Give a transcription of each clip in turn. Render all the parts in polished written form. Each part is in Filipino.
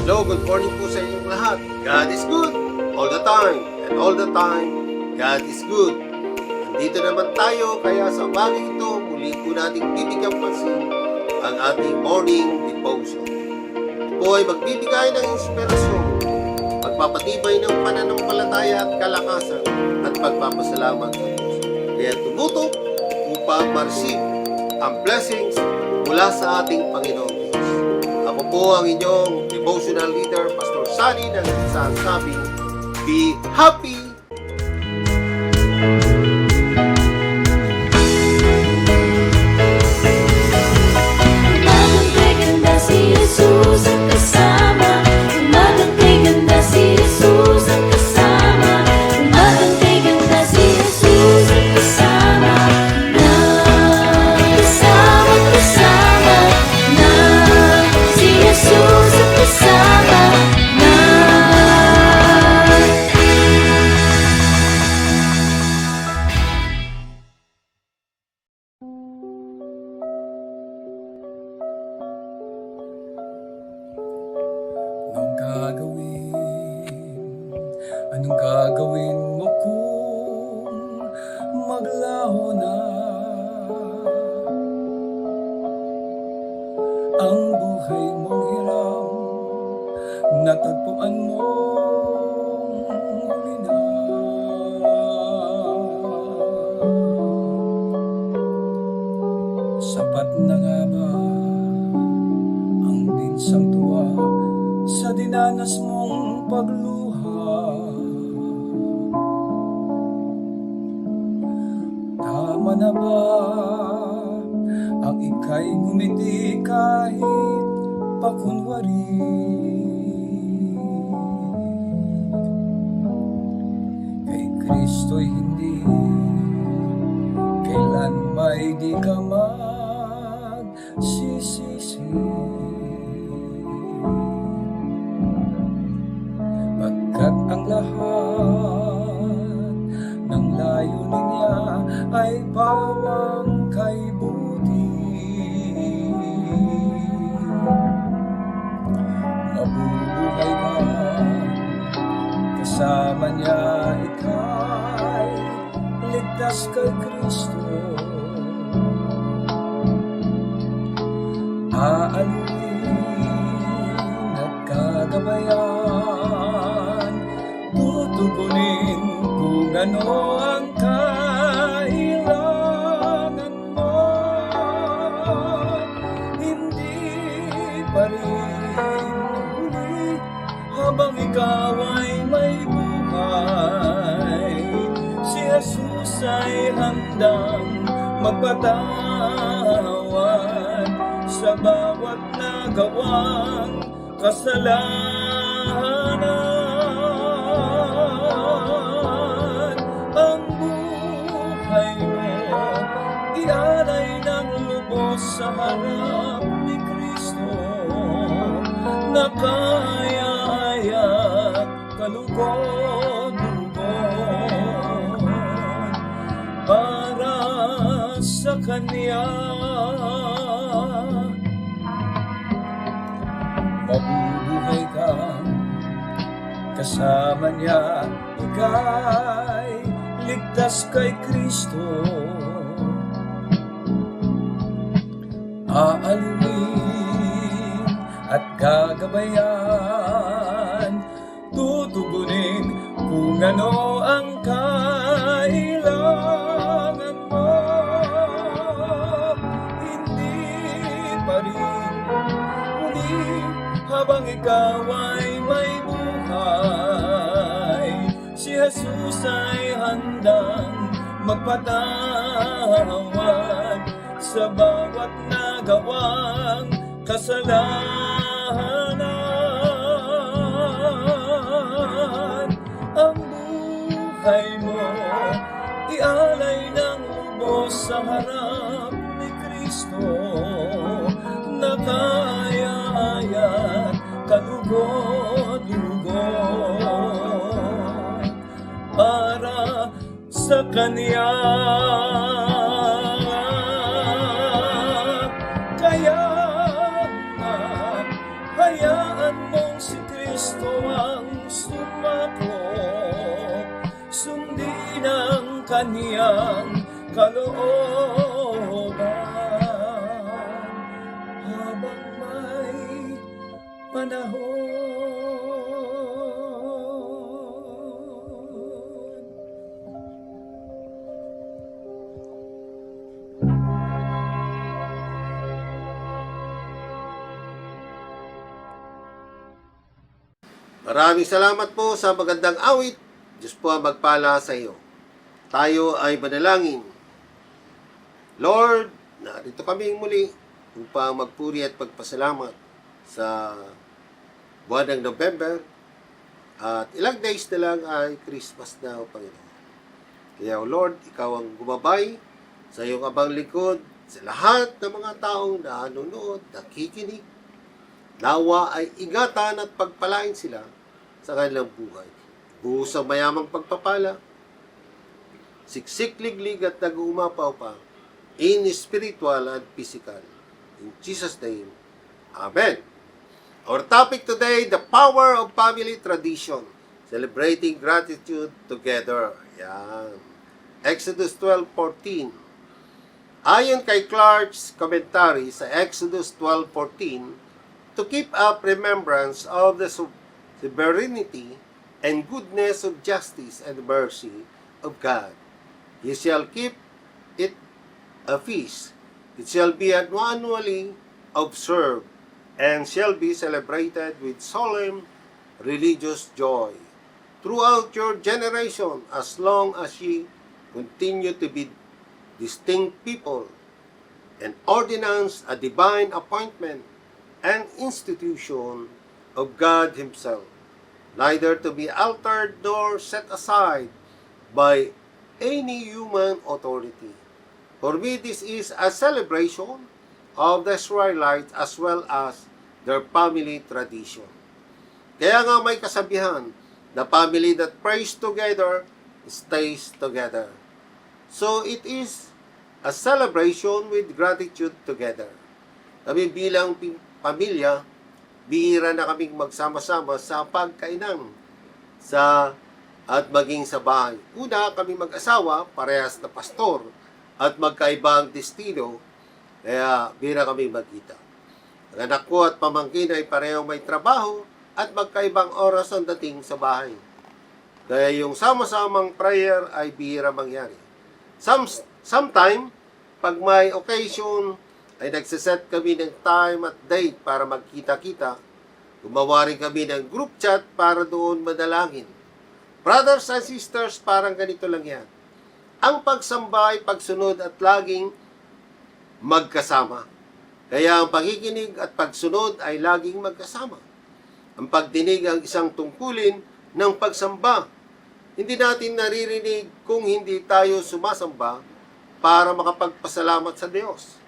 Hello, good morning po sa inyong lahat. God is good all the time, and all the time, God is good. Nandito naman tayo, kaya sa bagay ito, muli po nating bibigyan pansin ang ating morning devotion. Ito po ay magbibigay ng inspirasyon, magpapatibay ng pananampalataya at kalakasan, at pagpapasalamat sa Diyos. Kaya tumutok upang ma-receive ang blessings mula sa ating Panginoong Diyos. Ako po ang inyong devotional leader, Pastor Sunny, na nagsasabing, be happy! Umagang kay ganda si Jesus ang kasama. Umagang kay ganda si Jesus ang kasama. Umagang kay ganda si Jesus ang kasama. Kasama na si Jesus ang kasama na. Anong gagawin mo kung maglaho na ang buhay mong hiram, natagpuan mong huli na? Sapat na nga ba ang minsang tuwa sa dinanas mong pagluha? Tama na ba ang ika'y ngumiti kahit pakunwari? Kay Kristo'y hindi kailan may di ka magsisisi. Pagkat ang lahat ng layunin niya ay pawang kay buti. Mabubuhay ka, kasama niya ika'y ligtas kay Kristo. Aaluin at kagabayan, tutugunin kung ano ang kailangan mo. Hindi pa rin huli habang ikaw ay may buhay. Si Jesus ay handang magpatawad sa bawat nagawang kasalanan. Ang buhay mo ialay ng lubos sa harap ni Kristo, na kaya at kalugod-lugod para sa Kanya. Mabubuhay ka, kasama niya ika'y ligtas kay Kristo. Aaluin at gagabayan, tutugunin kung ano ang kailangan mo. Hindi pa rin huli habang ikaw ay may buhay. Si Jesus ay handang magpatawad sa bawat nagawang kasalanan. Ang buhay mo ialay ng lubos sa harap ni Kristo, na kaya-aya't kalugod-lugod para sa Kanya. Kaya nga, hayaan mong kaniyang kalooban habang may panahon. Maraming salamat po sa magandang awit. Diyos po ang magpala sa iyo. Tayo ay manalangin. Lord, narito kami muli upang magpuri at pagpasalamat sa buwan ng November. At ilang days na lang ay Christmas na, O Panginoon. Kaya, O Lord, Ikaw ang gumabay sa iyong abang likod sa lahat ng mga taong nanonood, nakikinig. Nawa ay ingatan at pagpalain sila sa kanilang buhay. Buhos ang mayamang pagpapala, siksik, liglig at nag-uumapaw pa in spiritual and physical. In Jesus' name, Amen. Our topic today, the power of family tradition. Celebrating gratitude together. Yan. Exodus 12:14. Ayon kay Clark's commentary sa Exodus 12:14, to keep up remembrance of the sovereignty and goodness of justice and mercy of God. Ye shall keep it a feast. It shall be annually observed and shall be celebrated with solemn religious joy throughout your generation as long as ye continue to be distinct people, an ordinance, a divine appointment, an institution of God Himself, neither to be altered nor set aside by any human authority. For me, this is a celebration of the Israelites as well as their family tradition. Kaya nga may kasabihan, the family that prays together stays together. So it is a celebration with gratitude together. Kami bilang pamilya, bihira na kaming magsama-sama sa pagkainan at maging sa bahay. Una, kami mag-asawa, parehas na pastor, at magkaibang destino, kaya bihira kami magkita. Ang anak ko at pamangkin ay parehong may trabaho at magkaibang oras ang dating sa bahay. Kaya yung sama-samang prayer ay bihira mangyari. Sometime, pag may occasion, ay nagsiset kami ng time at date para magkita-kita. Gumawa rin kami ng group chat para doon madalangin. Brothers and sisters, parang ganito lang yan. Ang pagsamba ay pagsunod at laging magkasama. Kaya ang pakikinig at pagsunod ay laging magkasama. Ang pagdinig ang isang tungkulin ng pagsamba. Hindi natin naririnig kung hindi tayo sumasamba para makapagpasalamat sa Diyos.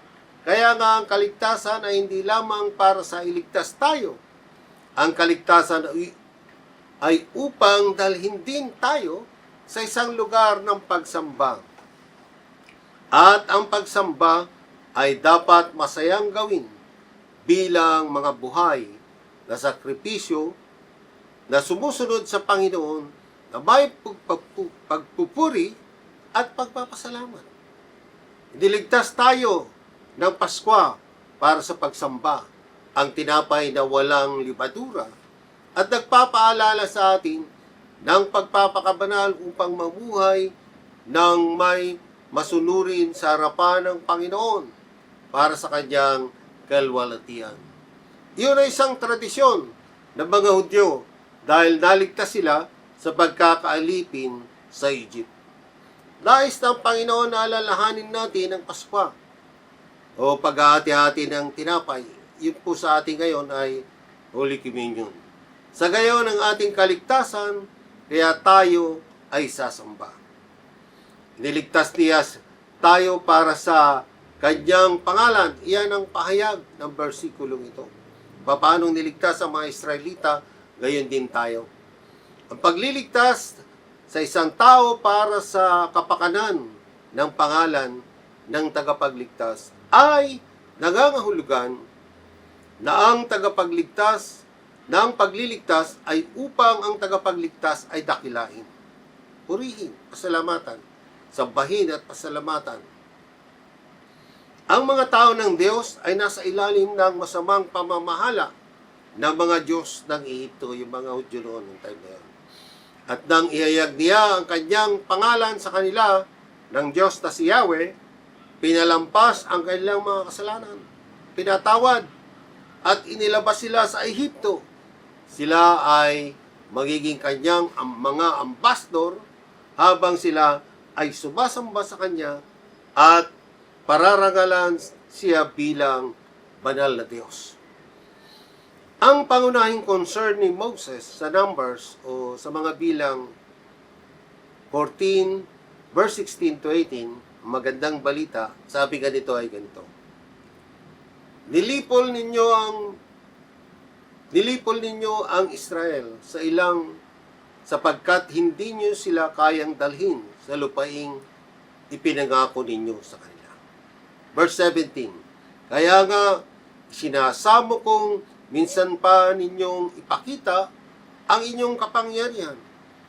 Kaya nga ang kaligtasan ay hindi lamang para sa iligtas tayo. Ang kaligtasan ay upang dalhin din tayo sa isang lugar ng pagsamba. At ang pagsamba ay dapat masayang gawin bilang mga buhay na sakripisyo na sumusunod sa Panginoon na may pagpupuri at pagpapasalamat. Iniligtas tayo ng Paskwa para sa pagsamba, ang tinapay na walang libadura, at nagpapaalala sa atin ng pagpapakabanal upang mamuhay ng may masunurin sa harapan ng Panginoon para sa kanyang kalwalatian. Iyon ay isang tradisyon ng mga Hudyo dahil naligtas sila sa pagkakaalipin sa Egypt. Nais ng Panginoon na alalahanin natin ang Paskwa o paghahati-hati ng tinapay. Yun po sa ating ngayon ay Holy Communion. Sa gayon ng ating kaligtasan, kaya tayo ay sasamba. Niligtas niya tayo para sa kanyang pangalan. Iyan ang pahayag ng versikulong ito. Paano niligtas ang mga Israelita, gayon din tayo. Ang pagliligtas sa isang tao para sa kapakanan ng pangalan ng tagapagligtas ay nangangahulugan na ang tagapagligtas ng pagliligtas ay upang ang tagapagligtas ay dakilain, purihin, pasalamatan. sambahin at pasalamatan. Ang mga tao ng Diyos ay nasa ilalim ng masamang pamamahala ng mga Diyos ng Ehipto, yung mga Hudyo noon ng time na yun. At nang ihayag niya ang kanyang pangalan sa kanila ng Diyos na si Yahweh, pinalampas ang kanilang mga kasalanan, pinatawad, at inilabas sila sa Ehipto. Sila ay magiging kanyang mga ambassador habang sila ay sumasamba sa kanya at pararangalan siya bilang banal na Diyos. Ang pangunahing concern ni Moses sa Numbers o sa mga bilang 14, verse 16 to 18, magandang balita, sabi ganito ay ganito. Nilipol ninyo ang Israel sa ilang sapagkat hindi niyo sila kayang dalhin sa lupaing ipinangako ninyo sa kanila. Verse 17, kaya nga sinasamo kong minsan pa ninyong ipakita ang inyong kapangyarihan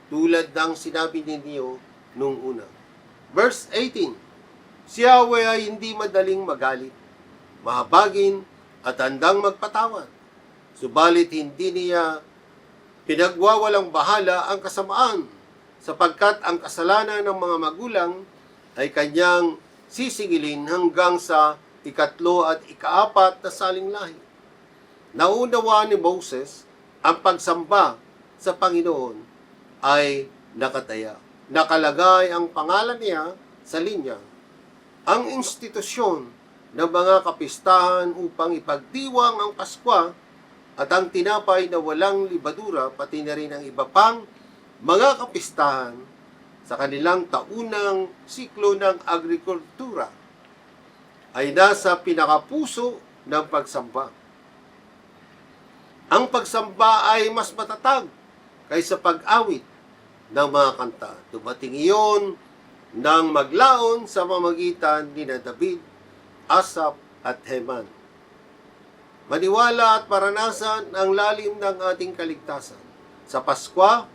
tulad ng sinabi ninyo nung una. Verse 18, si Yahweh ay hindi madaling magalit, mahabagin at handang magpatawad. Subalit hindi niya pinagwawalang bahala ang kasamaan sapagkat ang kasalanan ng mga magulang ay kanyang sisingilin hanggang sa ikatlo at ikaapat na saling lahi. Naunawa ni Moses ang pagsamba sa Panginoon ay nakataya. Nakalagay ang pangalan niya sa linya. Ang institusyon ng mga kapistahan upang ipagdiwang ang Paskwa at ang tinapay na walang libadura, pati na rin ang iba pang mga kapistahan sa kanilang taunang siklo ng agrikultura ay nasa pinakapuso ng pagsamba. Ang pagsamba ay mas matatag kaysa pag-awit ng mga kanta. Dumating iyon nang maglaon sa pamamagitan ni David, Asaph at Heman. Maniwala at maranasan ang lalim ng ating kaligtasan. Sa Paskwa,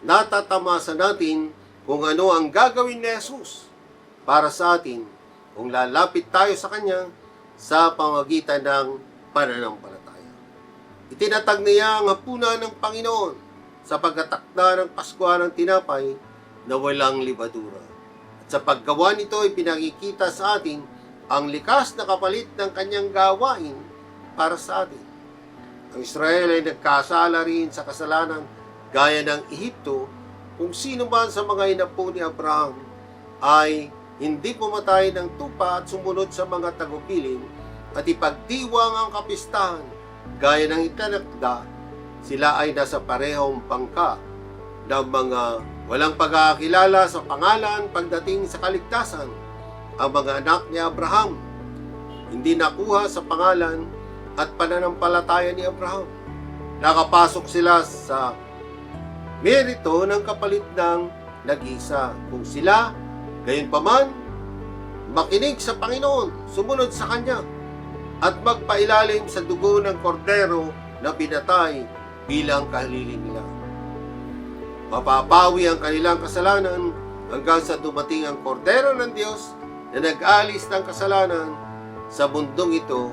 natatamasa natin kung ano ang gagawin ni Jesus para sa atin kung lalapit tayo sa Kanya sa pamamagitan ng pananampalataya. Itinatag niya ang hapunan ng Panginoon sa pagkatakda ng Paskwa ng tinapay na walang libadura. At sa paggawa nito ay pinakikita sa atin ang likas na kapalit ng kanyang gawain para sa atin. Ang Israel ay nagkasala rin sa kasalanan gaya ng Ehipto kung sino man sa mga inapo ni Abraham ay hindi pumatay ng tupa at sumunod sa mga tagubilin at ipagdiwang ang kapistahan gaya ng itinakda, sila ay nasa parehong pangka ng mga walang pagkakilala sa pangalan pagdating sa kaligtasan. Ang mga anak ni Abraham hindi nakuha sa pangalan at pananampalataya ni Abraham. Nakapasok sila sa merito ng kapalit ng nag-iisa. Kung sila, gayon paman, makinig sa Panginoon, sumunod sa Kanya, at magpailalim sa dugo ng kordero na pinatay bilang kahalilin nila. Mapapawi ang kanilang kasalanan hanggang sa dumating ang kordero ng Diyos na nag-alis ng kasalanan sa mundong ito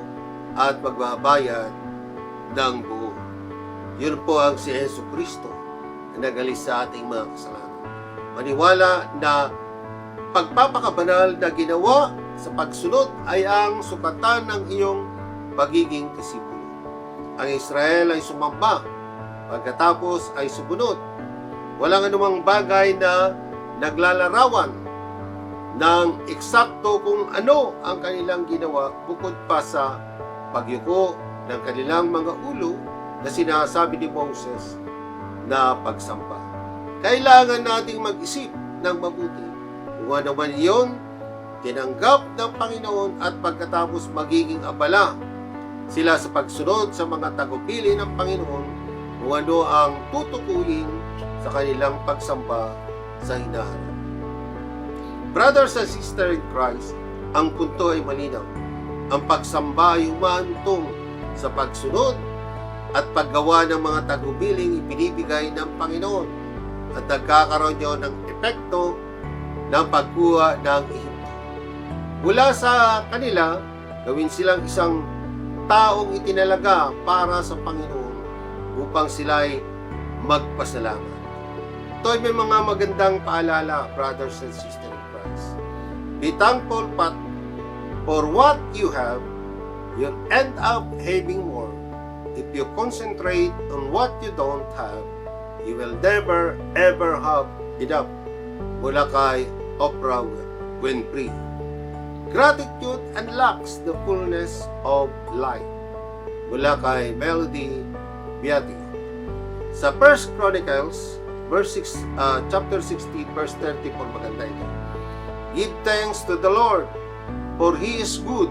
at magbabayad ng buo. Yun po ang si Jesucristo na nag-alis sa ating mga kasalanan. Maniwala na pagpapakabanal na ginawa sa pagsunod ay ang sukatan ng iyong pagiging disipulo. Ang Israel ay sumamba, pagkatapos ay sumunod. Walang anumang bagay na naglalarawan ng eksakto kung ano ang kanilang ginawa bukod pa sa pagyuko ng kanilang mga ulo na sinasabi ni Moses na pagsamba. Kailangan nating mag-isip ng mabuti kung ano man iyon tinanggap ng Panginoon at pagkatapos magiging abala sila sa pagsunod sa mga tagumpili ng Panginoon kung ano ang tutukuyin sa kanilang pagsamba sa hinaharap. Brothers and sisters in Christ, ang punto ay malinaw. Ang pagsamba ay humahantong sa pagsunod at paggawa ng mga tagubiling ibinibigay ng Panginoon at nagkakaroon nyo ng epekto ng pagkuha ng Ehipto. Mula sa kanila, gawin silang isang taong itinalaga para sa Panginoon upang sila'y magpasalamat. Ito ay may mga magandang paalala, brothers and sisters in Christ. Be thankful for what you have. You'll end up having more. If you concentrate on what you don't have, you will never ever have enough. Mula kay Oprah Winfrey. Gratitude unlocks the fullness of life. Mula kay Melody Beatty. Sa 1 Chronicles chapter 16 verse 34, maganda ito. Give thanks to the Lord, for He is good.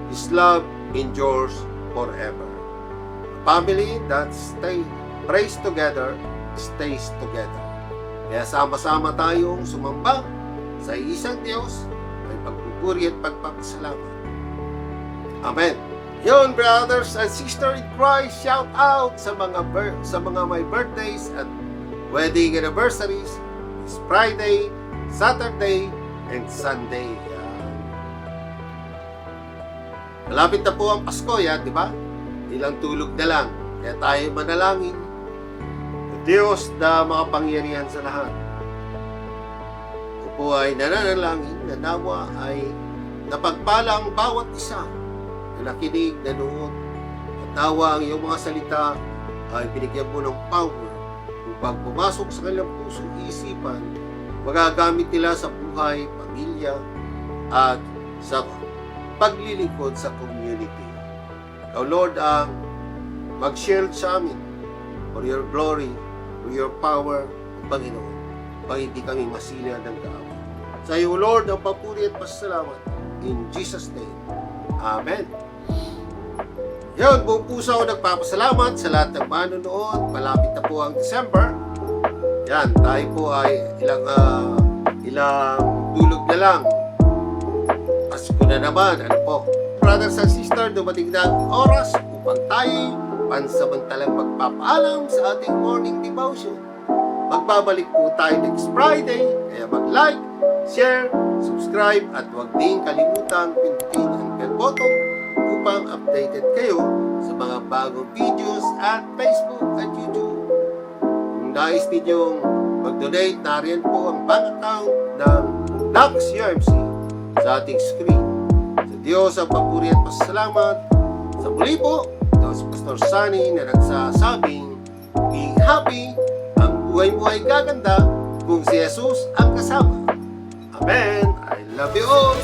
His love endures forever. A family that prays together stays together. Kaya sama-sama tayong sumamba sa isang Diyos, may pagpupuri at pagpapasalamat. Amen. Yun, brothers and sisters in Christ, shout out sa mga may birthdays at wedding anniversaries. It's Friday, Saturday, and Sunday. Malapit na po ang Pasko, yan, di ba? Ilang tulog na lang. Kaya tayo manalangin. Diyos na makapangyarihan sa lahat. Ako po ay nananalangin na nawa ay napagpala ang bawat isa na nakinig, nanood. At nawa ang iyong mga salita ay binigyan mo ng power upang pumasok sa kanilang puso isipan, magagamit nila sa buhay, pamilya, at sa paglilingkod sa community. Ikaw, Lord, ang mag-shield sa amin for your glory, for your power, Panginoon, pag hindi kami masila ng kaaway. Sa iyo, Lord, ang papuri at pasalamat. In Jesus' name. Amen. Yun, buong puso ako nagpapasalamat sa lahat ng manonood. Malapit na po ang December. Yan, tayo po ay ilang tulog na lang. Pasko na naman, ano po. Brothers and sisters, dumating na ang oras upang tayo pansamantalang magpapaalam sa ating morning devotion. Magbabalik po tayo next Friday, kaya mag-like, share, subscribe, at huwag din kalimutang pindutin ang bell button upang updated kayo sa mga bagong videos at Facebook at YouTube. Kung nais ninyong mag-donate, nariyan po ang bank account ng Nax UMC sa ating screen. Sa Diyos ang papuri at pasalamat. Sa muli po, ito si Pastor Sunny na nagsasabing, be happy, ang buhay mo ay gaganda kung si Jesus ang kasama. Amen. I love you all.